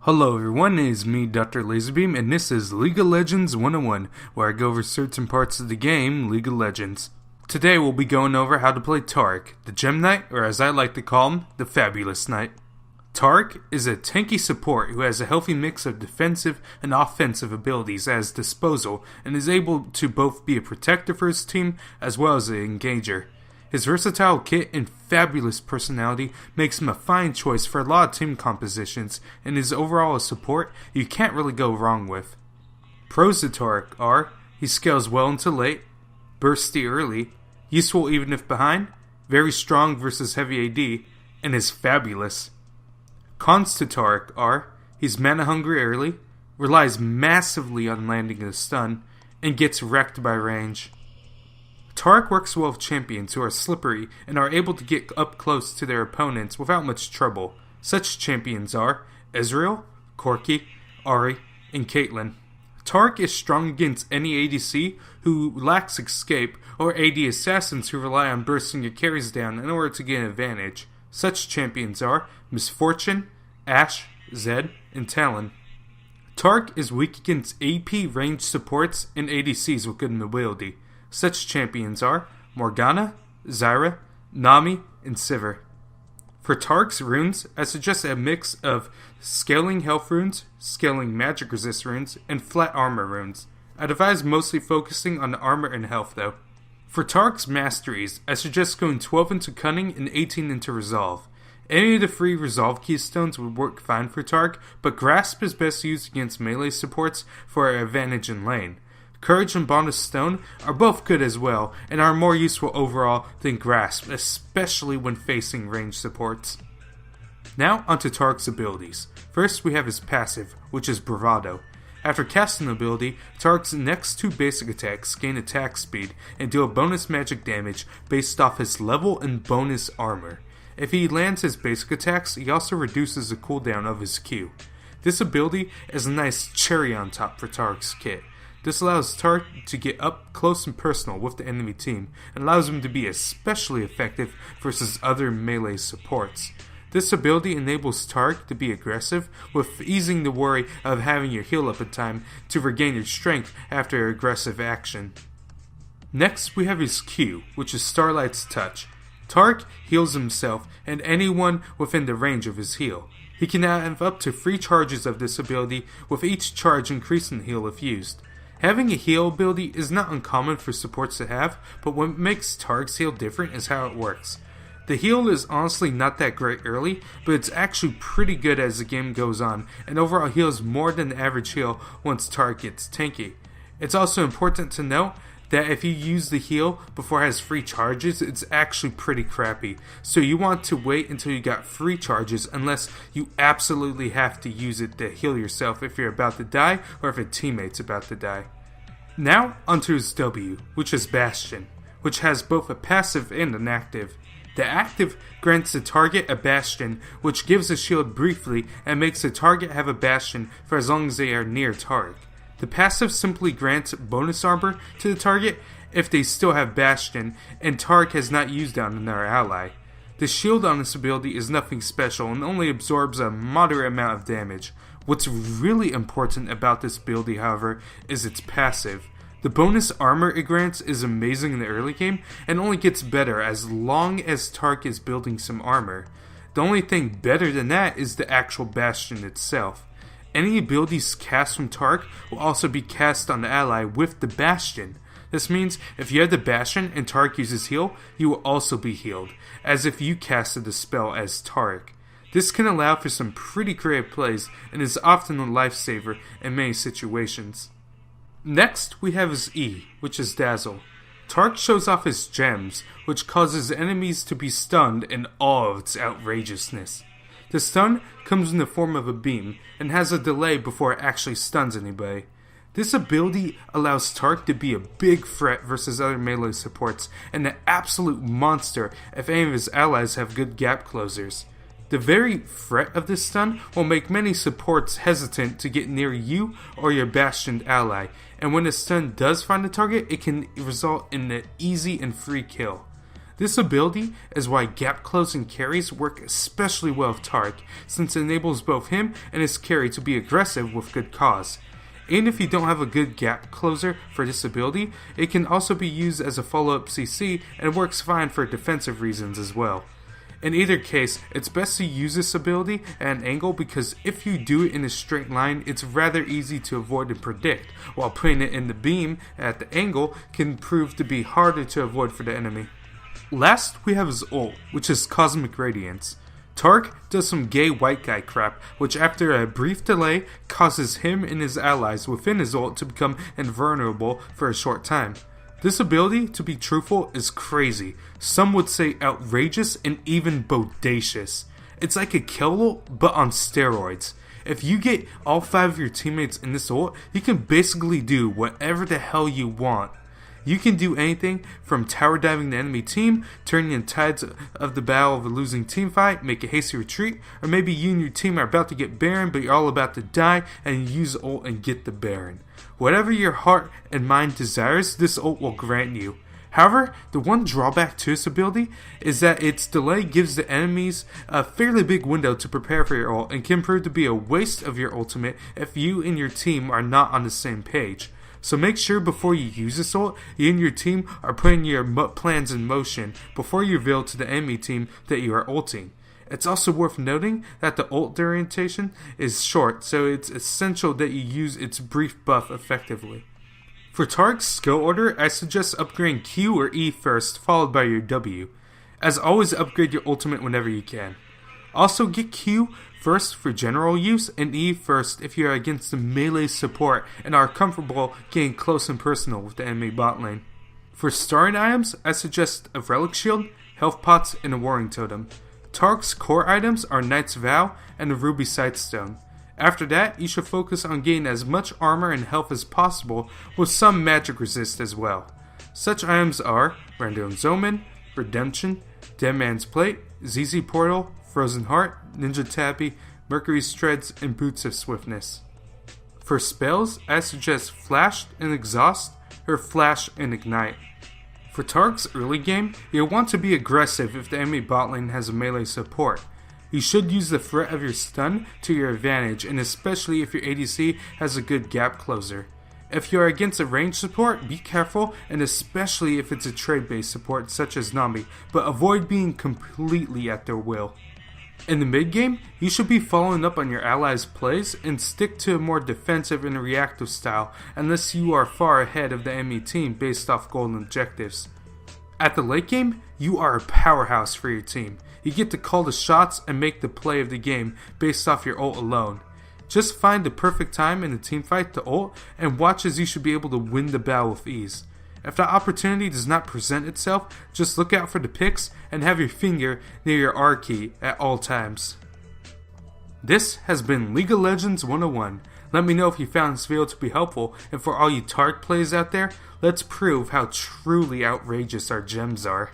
Hello everyone, it is me, Dr. Laserbeam, and this is League of Legends 101, where I go over certain parts of the game, League of Legends. Today we'll be going over how to play Taric, the Gem Knight, or as I like to call him, the Fabulous Knight. Taric is a tanky support who has a healthy mix of defensive and offensive abilities at his disposal, and is able to both be a protector for his team, as well as an engager. His versatile kit and fabulous personality makes him a fine choice for a lot of team compositions, and his overall support you can't really go wrong with. Pros to Taric are, he scales well into late, bursty early, useful even if behind, very strong versus heavy AD, and is fabulous. Cons to Taric are, he's mana hungry early, relies massively on landing a stun, and gets wrecked by range. Taric works well with champions who are slippery and are able to get up close to their opponents without much trouble. Such champions are Ezreal, Corki, Ahri, and Caitlyn. Taric is strong against any ADC who lacks escape or AD assassins who rely on bursting your carries down in order to get an advantage. Such champions are Misfortune, Ashe, Zed, and Talon. Taric is weak against AP ranged supports and ADCs with good mobility. Such champions are Morgana, Zyra, Nami, and Sivir. For Taric's runes, I suggest a mix of scaling health runes, scaling magic resist runes, and flat armor runes. I'd advise mostly focusing on armor and health though. For Taric's masteries, I suggest going 12 into Cunning and 18 into Resolve. Any of the free Resolve keystones would work fine for Taric, but Grasp is best used against melee supports for an advantage in lane. Courage and Bond of Stone are both good as well, and are more useful overall than Grasp, especially when facing ranged supports. Now onto Taric's abilities. First we have his passive, which is Bravado. After casting the ability, Taric's next two basic attacks gain attack speed and deal bonus magic damage based off his level and bonus armor. If he lands his basic attacks, he also reduces the cooldown of his Q. This ability is a nice cherry on top for Taric's kit. This allows Taric to get up close and personal with the enemy team, and allows him to be especially effective versus other melee supports. This ability enables Taric to be aggressive, with easing the worry of having your heal up in time to regain your strength after aggressive action. Next we have his Q, which is Starlight's Touch. Taric heals himself and anyone within the range of his heal. He can have up to 3 charges of this ability, with each charge increasing the heal if used. Having a heal ability is not uncommon for supports to have, but what makes Taric's heal different is how it works. The heal is honestly not that great early, but it's actually pretty good as the game goes on, and overall heals more than the average heal once Taric gets tanky. It's also important to note that if you use the heal before it has free charges, it's actually pretty crappy. So you want to wait until you got free charges unless you absolutely have to use it to heal yourself if you're about to die or if a teammate's about to die. Now onto his W, which is Bastion, which has both a passive and an active. The active grants the target a Bastion, which gives a shield briefly and makes the target have a Bastion for as long as they are near Taric. The passive simply grants bonus armor to the target if they still have Bastion, and Taric has not used it on another ally. The shield on this ability is nothing special and only absorbs a moderate amount of damage. What's really important about this ability, however, is its passive. The bonus armor it grants is amazing in the early game, and only gets better as long as Taric is building some armor. The only thing better than that is the actual Bastion itself. Any abilities cast from Taric will also be cast on the ally with the Bastion. This means if you have the Bastion and Taric uses heal, you will also be healed, as if you casted the spell as Taric. This can allow for some pretty creative plays and is often a lifesaver in many situations. Next we have his E, which is Dazzle. Taric shows off his gems, which causes enemies to be stunned in all of its outrageousness. The stun comes in the form of a beam, and has a delay before it actually stuns anybody. This ability allows Taric to be a big threat versus other melee supports, and an absolute monster if any of his allies have good gap closers. The very threat of this stun will make many supports hesitant to get near you or your Bastioned ally, and when the stun does find the target, it can result in an easy and free kill. This ability is why gap closing carries work especially well with Taric, since it enables both him and his carry to be aggressive with good cause. And if you don't have a good gap closer for this ability, it can also be used as a follow-up CC and works fine for defensive reasons as well. In either case, it's best to use this ability at an angle because if you do it in a straight line, it's rather easy to avoid and predict, while putting it in the beam at the angle can prove to be harder to avoid for the enemy. Last, we have his ult, which is Cosmic Radiance. Taric does some gay white guy crap, which after a brief delay causes him and his allies within his ult to become invulnerable for a short time. This ability, to be truthful, is crazy. Some would say outrageous and even bodacious. It's like a kill ult, but on steroids. If you get all 5 of your teammates in this ult, you can basically do whatever the hell you want. You can do anything from tower diving the enemy team, turning the tides of the battle of a losing team fight, make a hasty retreat, or maybe you and your team are about to get Baron but you're all about to die and you use ult and get the Baron. Whatever your heart and mind desires, this ult will grant you. However, the one drawback to this ability is that its delay gives the enemies a fairly big window to prepare for your ult and can prove to be a waste of your ultimate if you and your team are not on the same page. So make sure before you use this ult, you and your team are putting your plans in motion before you reveal to the enemy team that you are ulting. It's also worth noting that the ult duration is short, so it's essential that you use its brief buff effectively. For Taric's skill order, I suggest upgrading Q or E first, followed by your W. As always, upgrade your ultimate whenever you can. Also get Q first for general use and E first if you are against the melee support and are comfortable getting close and personal with the enemy bot lane. For starting items, I suggest a Relic Shield, Health Pots, and a Warring Totem. Taric's core items are Knight's Vow and a Ruby Sightstone. After that, you should focus on getting as much armor and health as possible with some magic resist as well. Such items are Randuin's Omen, Redemption, Dead Man's Plate, ZZ Portal, Frozen Heart, Ninja Tappy, Mercury's Treads, and Boots of Swiftness. For spells, I suggest Flash and Exhaust, or Flash and Ignite. For Taric's early game, you'll want to be aggressive if the enemy bot lane has a melee support. You should use the threat of your stun to your advantage, and especially if your ADC has a good gap closer. If you are against a range support, be careful, and especially if it's a trade-based support such as Numb, but avoid being completely at their will. In the mid game, you should be following up on your allies' plays and stick to a more defensive and reactive style unless you are far ahead of the enemy team based off golden objectives. At the late game, you are a powerhouse for your team. You get to call the shots and make the play of the game based off your ult alone. Just find the perfect time in the teamfight to ult and watch as you should be able to win the battle with ease. If that opportunity does not present itself, just look out for the picks and have your finger near your R key at all times. This has been League of Legends 101. Let me know if you found this video to be helpful, and for all you Taric players out there, let's prove how truly outrageous our gems are.